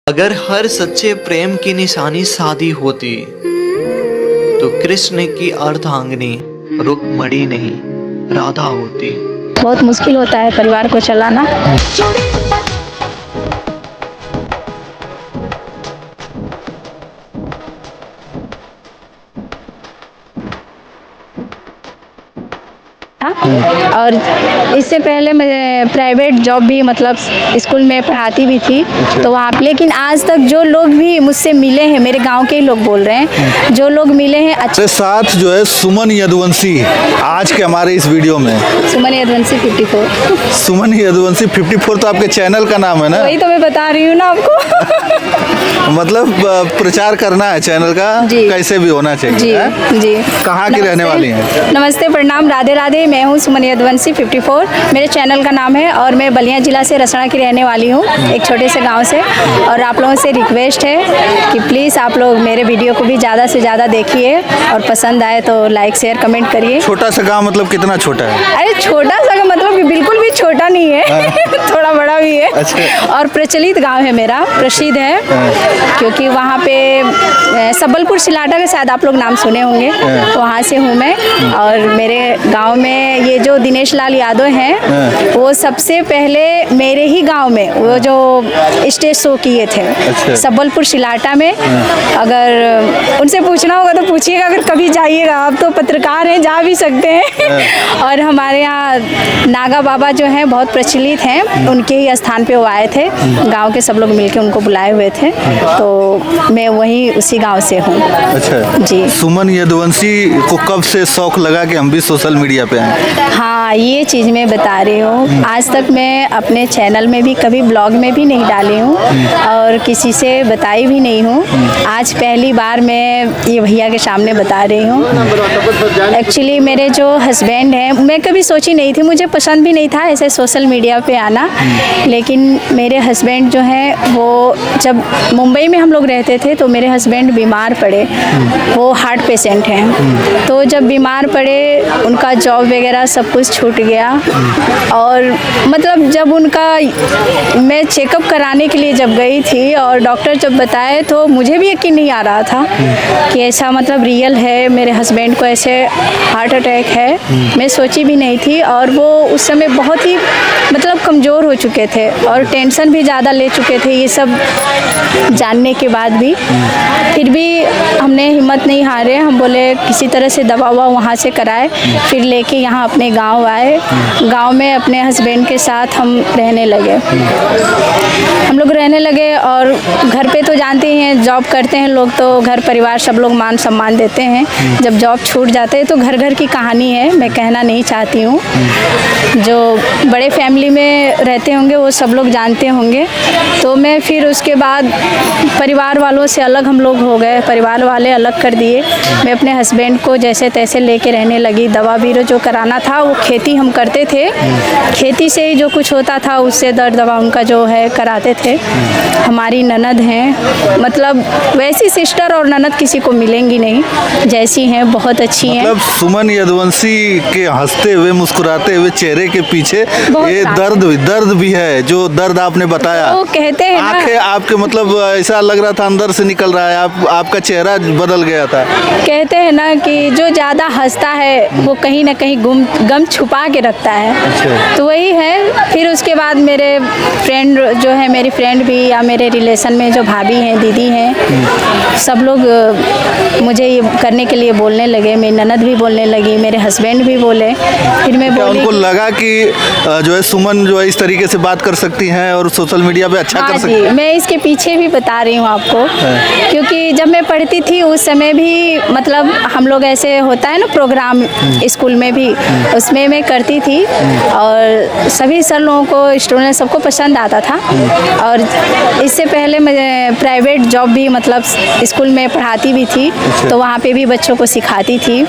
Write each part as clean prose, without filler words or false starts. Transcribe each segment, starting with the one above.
अगर हर सच्चे प्रेम की निशानी शादी होती तो कृष्ण की अर्धांगिनी रुक्मणी नहीं राधा होती। बहुत मुश्किल होता है परिवार को चलाना। और इससे पहले मैं प्राइवेट जॉब भी मतलब स्कूल में पढ़ाती भी थी, तो वहाँ पे लेकिन आज तक जो लोग भी मुझसे मिले हैं, मेरे गांव के ही लोग बोल रहे हैं, जो लोग मिले हैं अच्छे साथ जो है सुमन यदुवंशी आज के हमारे इस वीडियो में। सुमन यदुवंशी 54। सुमन यदुवंशी 54 तो आपके चैनल का नाम है ना? वही तो मैं बता रही हूँ ना आपको। मतलब प्रचार करना है चैनल का, कैसे भी होना चाहिए। जी जी। कहाँ की रहने वाली हैं? नमस्ते, प्रणाम, राधे राधे। मैं हूँ सुमन यदुवंशी 54, मेरे चैनल का नाम है, और मैं बलिया जिला से रसना की रहने वाली हूँ, एक छोटे से गांव से। और आप लोगों से रिक्वेस्ट है कि प्लीज़ आप लोग मेरे वीडियो को भी ज़्यादा से ज़्यादा देखिए, और पसंद आए तो लाइक शेयर कमेंट करिए। छोटा सा गाँव मतलब कितना छोटा है? अरे छोटा सा मतलब कि बिल्कुल भी छोटा नहीं है, थोड़ा बड़ा भी है। अच्छा। और प्रचलित गाँव है मेरा, प्रसिद्ध है, क्योंकि वहाँ पे सबलपुर सिलाटा के शायद आप लोग नाम सुने होंगे, वहाँ से हूँ मैं। और मेरे गाँव में ये जो दिनेश लाल यादव हैं, वो सबसे पहले मेरे ही गांव में वो जो स्टेज शो किए थे। अच्छा। सबलपुर सिलाटा में। अगर उनसे पूछना होगा तो पूछिएगा, अगर कभी जाइएगा, आप तो पत्रकार हैं, जा भी सकते हैं। और हमारे यहाँ नागा बाबा जो हैं बहुत प्रचलित हैं, उनके ही स्थान पे वो आए थे, गांव के सब लोग मिलके उनको बुलाए हुए थे, तो मैं वहीं उसी गाँव से हूँ। अच्छा जी। सुमन यदुवंशी को कब से शौक लगा कि हम भी सोशल मीडिया पे आए? हाँ, ये चीज़ मैं बता रही हूँ। आज तक मैं अपने चैनल में भी कभी ब्लॉग में भी नहीं डाली हूँ, और किसी से बताई भी नहीं हूँ। आज पहली बार मैं ये भैया के सामने बता रही हूँ। एक्चुअली मेरे जो हस्बैंड हैं, मैं कभी सोची नहीं थी, मुझे पसंद भी नहीं था ऐसे सोशल मीडिया पे आना, लेकिन मेरे हस्बैंड जो हैं वो जब मुंबई में हम लोग रहते थे तो मेरे हस्बैंड बीमार पड़े, वो हार्ट पेशेंट हैं। तो जब बीमार पड़े, उनका जॉब वगैरह सब कुछ छूट गया, और मतलब जब उनका मैं चेकअप कराने के लिए जब गई थी और डॉक्टर जब बताए तो मुझे भी यकीन नहीं आ रहा था कि ऐसा मतलब रियल है, मेरे हस्बैंड को ऐसे हार्ट अटैक है। मैं सोची भी नहीं थी, और वो उस समय बहुत ही मतलब कमज़ोर हो चुके थे और टेंशन भी ज़्यादा ले चुके थे। ये सब जानने के बाद भी फिर भी हमने हिम्मत नहीं हारे, हम बोले किसी तरह से दवा ववा वहाँ से कराए, फिर लेके यहाँ अपने गांव आए। गांव में अपने हस्बैंड के साथ हम रहने लगे, हम लोग रहने लगे। और घर पे तो जानते ही हैं, जॉब करते हैं लोग तो घर परिवार सब लोग मान सम्मान देते हैं। जब जॉब छूट जाते हैं तो घर घर की कहानी है, मैं कहना नहीं चाहती हूँ। जो बड़े फैमिली में रहते होंगे वो सब लोग जानते होंगे। तो मैं फिर उसके बाद परिवार वालों से अलग हम लोग हो गए, परिवार वाले अलग कर दिए। मैं अपने हस्बैंड को जैसे तैसे लेके रहने लगी। दवा बीरो जो कराना था, वो खेती हम करते थे, खेती से ही जो कुछ होता था उससे दर्द दवा उनका जो है कराते थे। हमारी ननद हैं, मतलब वैसी सिस्टर और ननद किसी को मिलेंगी नहीं, जैसी हैं बहुत अच्छी हैं। मतलब सुमन यदुवंशी के हंसते हुए मुस्कुराते हुए चेहरे के पीछे ये दर्द भी है, जो दर्द आपने बताया। वो कहते हैं आंखें आपके मतलब ऐसा लग रहा था अंदर से निकल रहा है, आपका चेहरा बदल गया था। कहते हैं ना कि जो ज़्यादा हंसता है वो कहीं ना कहीं गम छुपा के रखता है। अच्छा। तो वही है। फिर उसके बाद मेरे फ्रेंड जो है, मेरी फ्रेंड भी या मेरे रिलेशन में जो भाभी हैं, दीदी हैं, सब लोग मुझे ये करने के लिए बोलने लगे। मेरी ननद भी बोलने लगी, मेरे हस्बैंड भी बोले। फिर मैं बोली, उनको लगा कि जो है सुमन जो है इस तरीके से बात कर सकती हैं और सोशल मीडिया पे अच्छा कर सकती है। मैं इसके पीछे भी बता रही हूँ आपको, क्योंकि जब मैं पढ़ती थी उस समय भी मतलब हम लोग ऐसे होता है ना प्रोग्राम स्कूल में भी, उसमें मैं करती थी, और सभी सर लोगों को, स्टूडेंट सबको पसंद आता था। और इससे पहले मैं प्राइवेट जॉब भी मतलब स्कूल में पढ़ाती भी थी, तो वहाँ पे भी बच्चों को सिखाती थी।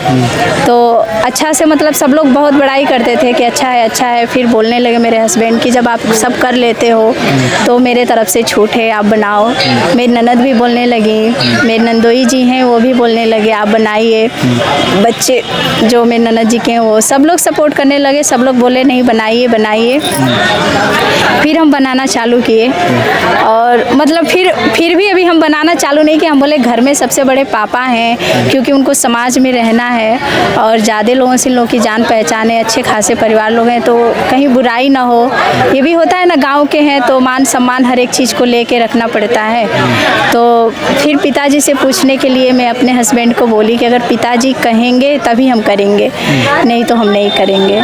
तो अच्छा से मतलब सब लोग बहुत बड़ाई करते थे कि अच्छा है। फिर बोलने लगे मेरे हस्बैंड कि जब आप सब कर लेते हो तो मेरे तरफ से छूट है, आप बनाओ। मेरी ननद भी बोलने लगी, मेरे नंदोई जी हैं वो भी बोलने लगे आप बनाइए। बच्चे जो मेरे ननद जी के हैं वो सब लोग सपोर्ट करने लगे, सब लोग बोले नहीं बनाइए। फिर हम बनाना चालू किए और मतलब फिर भी अभी हम बनाना चालू नहीं किए। हम बोले घर में सबसे बड़े पापा हैं, क्योंकि उनको समाज में रहना है और ज़्यादा लोगों से लोगों की जान पहचान है, अच्छे खासे परिवार लोग हैं, तो कहीं बुराई ना हो। ये भी होता है ना, गांव के हैं तो मान सम्मान हर एक चीज़ को लेके रखना पड़ता है। तो फिर पिताजी से पूछने के लिए मैं अपने हस्बैंड को बोली कि अगर पिताजी कहेंगे तभी हम करेंगे, नहीं तो हम नहीं करेंगे।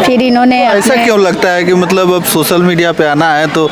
फिर इन्होंने ऐसा क्यों लगता है कि मतलब अब सोशल मीडिया पे आना है तो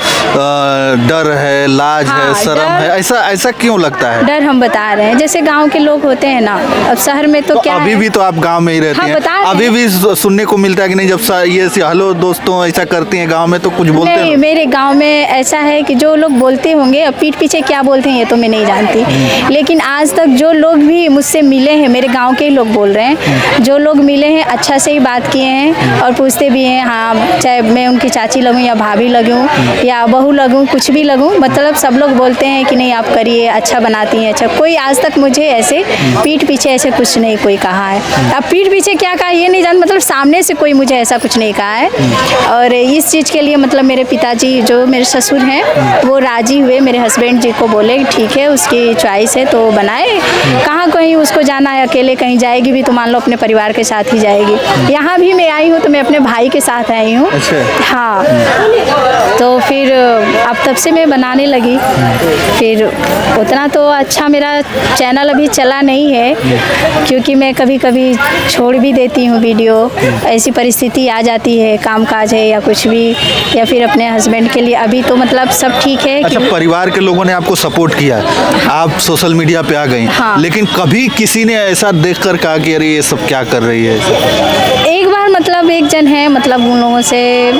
डर है, लाज है, शर्म है, ऐसा क्यों लगता है? डर हम बता रहे हैं, जैसे गांव के लोग होते हैं ना, अब शहर में तो क्या अभी है? भी तो आप गांव में ही रहती हैं, अभी भी सुनने को मिलता है कि नहीं जब ये हेलो दोस्तों ऐसा करती हैं गांव में तो कुछ बोलते हैं? नहीं, मेरे गांव में ऐसा है कि जो लोग बोलते होंगे, अब पीठ पीछे क्या बोलते हैं ये तो मैं नहीं जानती, लेकिन आज तक जो लोग भी मुझसे मिले हैं, मेरे गाँव के ही लोग बोल रहे हैं, जो लोग मिले हैं अच्छा से ही बात किए हैं और पूछते भी हैं, हाँ चाहे मैं उनकी चाची लगूँ या भाभी लगूँ या बहू लगूँ, कुछ भी लगूँ, मतलब सब लोग बोलते हैं कि नहीं आप करिए, अच्छा बनाती हैं। अच्छा, कोई आज तक मुझे ऐसे पीठ पीछे ऐसे कुछ नहीं कोई कहा है। अब पीठ पीछे क्या कहा ये नहीं जान, मतलब सामने से कोई मुझे ऐसा कुछ नहीं कहा है। और इस चीज़ के लिए मतलब मेरे पिताजी जो मेरे ससुर हैं वो राजी हुए, मेरे हस्बैंड जी को बोले ठीक है उसकी चॉइस है तो बनाए। कहाँ कहीं उसको जाना है, अकेले कहीं जाएगी भी तो मान लो अपने परिवार के साथ ही जाएगी। यहाँ भी मैं आई हूँ तो मैं अपने भाई के साथ आई हूँ। हाँ, तो फिर अब तब से मैं बनाने लगी। फिर उतना तो अच्छा मेरा चैनल अभी चला नहीं है, क्योंकि मैं कभी कभी छोड़ भी देती हूँ वीडियो, ऐसी परिस्थिति आ जाती है, काम काज है या कुछ भी, या फिर अपने हस्बैंड के लिए। अभी तो मतलब सब ठीक है। अच्छा, परिवार के लोगों ने आपको सपोर्ट किया, आप सोशल मीडिया पे आ गई, हाँ। लेकिन कभी किसी ने ऐसा देखकर कहा कि अरे ये सब क्या कर रही है? एक बार मतलब एक जन है, मतलब उन लोगों से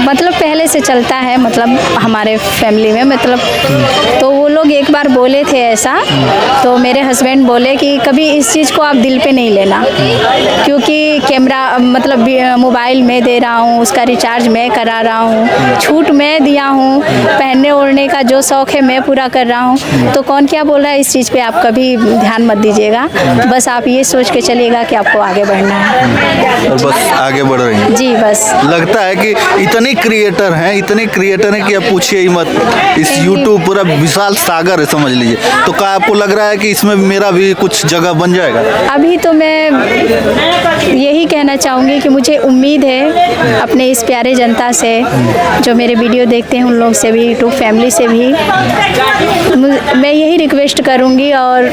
मतलब पहले से चलता है, मतलब हमारे फैमिली में, मतलब तो वो लोग एक बार बोले थे ऐसा, तो मेरे हस्बैंड बोले कि कभी इस चीज़ को आप दिल पे नहीं लेना, क्योंकि कैमरा मतलब मोबाइल में दे रहा हूँ, उसका रिचार्ज मैं करा रहा हूँ, छूट मैं दिया हूँ, पहनने ओढ़ने का जो शौक़ है मैं पूरा कर रहा हूँ, तो कौन क्या बोल रहा है इस चीज़ पे आप कभी ध्यान मत दीजिएगा। बस आप ये सोच के चलिएगा कि आपको आगे बढ़ना है और बस आगे बढ़ रही हैं। जी, बस लगता है कि इतने क्रिएटर हैं कि अब पूछिए ही मत, इस यूट्यूब पूरा विशाल सागर है समझ लीजिए। तो क्या आपको लग रहा है कि इसमें मेरा भी कुछ जगह बन जाएगा? अभी तो मैं यही कहना चाहूँगी कि मुझे उम्मीद है अपने इस प्यारे जनता से, जो मेरे वीडियो देखते हैं उन लोग से भी, यूट्यूब फैमिली से भी मैं यही रिक्वेस्ट करूँगी और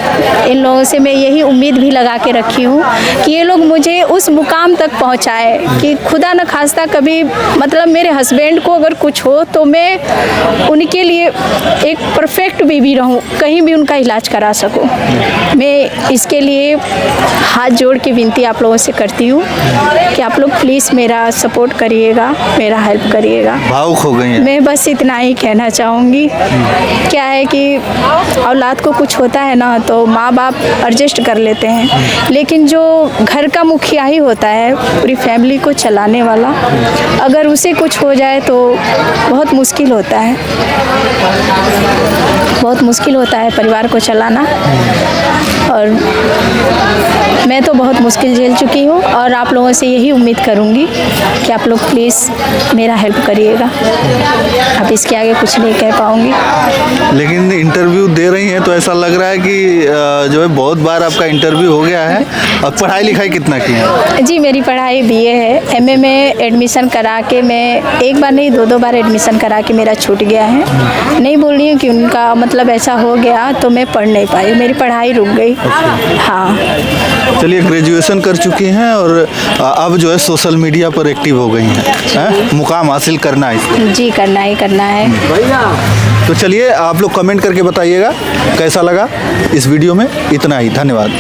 इन लोगों से मैं यही उम्मीद भी लगा के रखी हूँ कि ये लोग मुझे उस मुकाम तक पहुँचाए कि खुदा न खास्ता कभी मतलब मेरे हस्बैंड को अगर कुछ हो तो मैं उनके लिए एक परफेक्ट बीवी रहूं, कहीं भी उनका इलाज करा सकूं। मैं इसके लिए हाथ जोड़ के विनती आप लोगों से करती हूं कि आप लोग प्लीज़ मेरा सपोर्ट करिएगा, मेरा हेल्प करिएगा। भावुक हो गई हैं। मैं बस इतना ही कहना चाहूँगी। क्या है कि औलाद को कुछ होता है ना तो माँ बाप एडजस्ट कर लेते हैं, लेकिन जो घर का मुखिया ही होता है पूरी फैमिली को चलाने वाला, अगर उसे कुछ हो जाए तो बहुत मुश्किल होता है, बहुत मुश्किल होता है परिवार को चलाना। और मैं तो बहुत मुश्किल झेल चुकी हूँ और आप लोगों से यही उम्मीद करूँगी कि आप लोग प्लीज़ मेरा हेल्प करिएगा। अब इसके आगे कुछ नहीं कह पाऊँगी। लेकिन इंटरव्यू दे रही हैं तो ऐसा लग रहा है कि जो है बहुत बार आपका इंटरव्यू हो गया है। और पढ़ाई लिखाई कितना की है? जी, मेरी पढ़ाई BA है। MA में एडमिशन करा के मैं एक बार नहीं 2 बार एडमिशन करा के मेरा छूट गया है। नहीं बोल रही हूँ कि उनका मतलब ऐसा हो गया तो मैं पढ़ नहीं पाई, मेरी पढ़ाई रुक गई। हाँ, चलिए, ग्रेजुएशन कर चुकी हैं और अब जो है सोशल मीडिया पर एक्टिव हो गई हैं। मुकाम हासिल करना है। जी, करना ही करना है। तो चलिए, आप लोग कमेंट करके बताइएगा कैसा लगा इस वीडियो में। इतना ही, धन्यवाद।